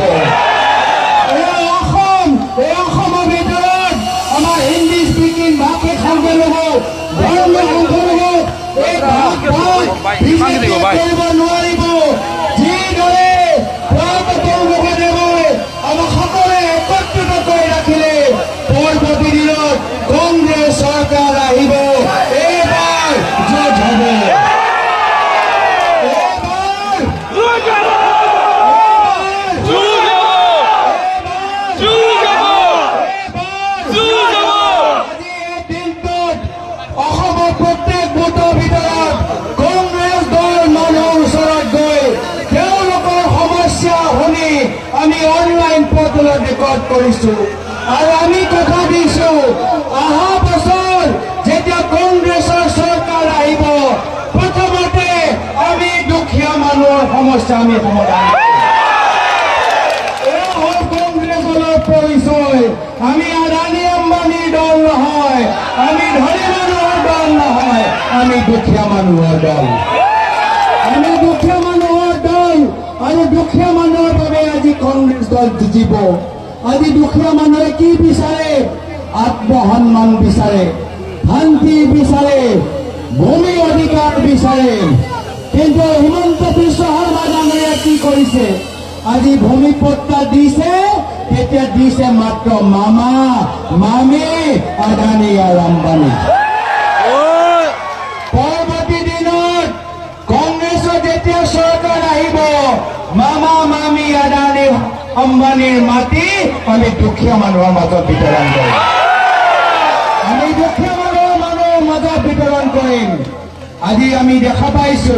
আহিব। এই অসমৰ ভিতৰত আমাৰ হিন্দী স্পিকিং ভাষী সংখ্যালঘু ধৰ্ম সংখ্যালঘু এই কৰিব নোৱাৰিব। যিদৰে তেওঁলোকে আমাক সকলোৱে একত্ৰিত কৰি ৰাখিলে পৰৱৰ্তী দিনত কংগ্ৰেছ চৰকাৰ আহিব। এইবাৰ জয় হ'ব। অসমৰ প্ৰত্যেক বুথৰ ভিতৰত কংগ্ৰেছ দল মানুহৰ ওচৰত গৈ তেওঁলোকৰ সমস্যা শুনি আমি অনলাইন পৰ্টেলত ৰেকৰ্ড কৰিছো আৰু আমি কথা দিছো অহা বছৰ যেতিয়া কংগ্ৰেছৰ চৰকাৰ আহিব প্ৰথমতে আমি দুখীয়া মানুহৰ সমস্যা আমি সমাধান কংগ্ৰেছ দলৰ পৰিচয়। আমি আদানী আম্বানীৰ দল নহয়, আমি ধনী মানুহৰ দল নহয়, আমি দুখীয়া মানুহৰ দল। আমি দুখীয়া মানুহৰ দল আৰু দুখীয়া মানুহৰ বাবে আজি কংগ্ৰেছ দল যুঁজিব। আজি দুখীয়া মানুহে কি বিচাৰে? আত্মসন্মান বিচাৰে, শান্তি বিচাৰে, ভূমি অধিকাৰ বিচাৰে। কিন্তু হিমন্ত বিশ্ব শৰ্মা ডাঙৰীয়া কি কৰিছে? আজি ভূমিপট্টা দিছে, তেতিয়া দিছে মাত্ৰ মামা মামী আদানী আৰু আম্বানী। পৰৱৰ্তী দিনত কংগ্ৰেছৰ যেতিয়া চৰকাৰ আহিব মামা মামী আদানী আম্বানীৰ মাটি আমি দুখীয়া মানুহৰ মাজত বিতৰণ কৰিম। আমি দুখীয়া মানুহৰ মাজত বিতৰণ কৰিম। আজি আমি দেখা পাইছো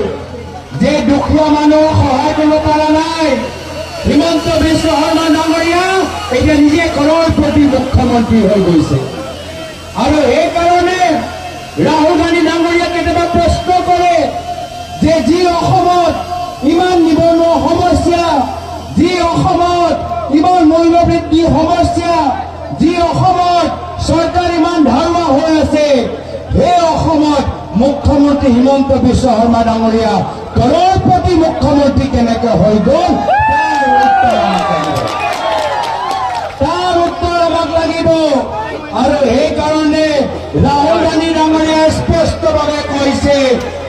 যে দুখীয়া মানুহক সহায় কৰিব পৰা নাই। হিমন্ত বিশ্ব শৰ্মা ডাঙৰীয়া এতিয়া নিজে কৰড়পতি মুখ্যমন্ত্ৰী হৈ গৈছে আৰু সেইকাৰণে ৰাহুল গান্ধী ডাঙৰীয়া কেতিয়াবা প্ৰশ্ন কৰে যে যি অসমত ইমান নিবনুৱা সমস্যা, যি অসমত ইমান মূল্যবৃদ্ধি সমস্যা, যি অসমত চৰকাৰ ইমান ধাৰুৱা হৈ আছে, সেই অসমত মুখ্যমন্ত্ৰী হিমন্ত বিশ্ব শৰ্মা ডাঙৰীয়া কৰড়পতি মুখ্যমন্ত্ৰী কেনেকে হৈ গ'ল তাৰ উত্তৰ আমাক লাগিব। আৰু সেইকাৰণে ৰাহুল গান্ধী ডাঙৰীয়াই স্পষ্টভাৱে কৈছে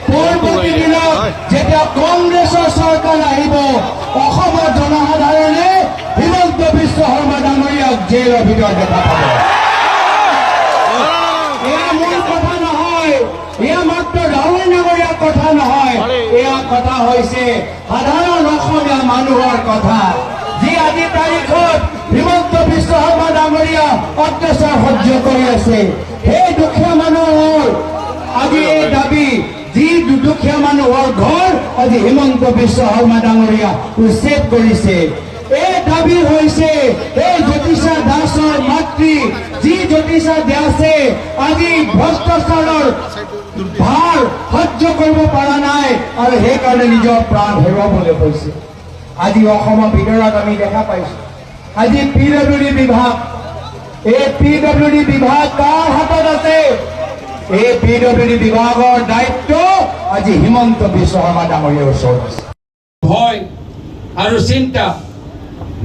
পৰৱৰ্তী দিনত যেতিয়া কংগ্ৰেছৰ চৰকাৰ আহিব অসমৰ জনসাধাৰণে হিমন্ত বিশ্ব শৰ্মা ডাঙৰীয়াক জেলৰ ভিতৰত দেখা পাব। এয়া মূল কথা নহয়, এয়া মাত্ৰ ৰাহুল ডাঙৰীয়াৰ কথা নহয়, এয়া কথা হৈছে সাধাৰণ অসমীয়া মানুহৰ কথা, যি আজি তাৰিখত হিমন্ত বিশ্ব শৰ্মা ডাঙৰীয়া অত্যাচাৰ সহ্য কৰি আছে। সেই দুখীয়া মানুহৰ আজি এই দাবী, যি দুখীয়া মানুহৰ ঘৰ আজি হিমন্ত বিশ্ব শৰ্মা ডাঙৰীয়া উচ্ছেদ কৰিছে। এই দাবী হৈছে এই জ্যোতিষা দাসৰ মাতৃ, যি জ্যোতিষা দাসে আজি ভ্ৰষ্টাচাৰৰ ভাৰ সহ্য কৰিব পৰা নাই আৰু সেইকাৰণে নিজৰ প্ৰাণ হেৰুৱাবলৈ কৈছে। আজি অসমৰ ভিতৰত আমি দেখা পাইছো আজি PWD বিভাগ, এই PWD বিভাগ কাৰ হাতত আছে? এই PWD বিভাগৰ দায়িত্ব আজি হিমন্ত বিশ্ব শৰ্মা ডাঙৰীয়াৰ ওচৰত আছে। ভয় আৰু চিন্তা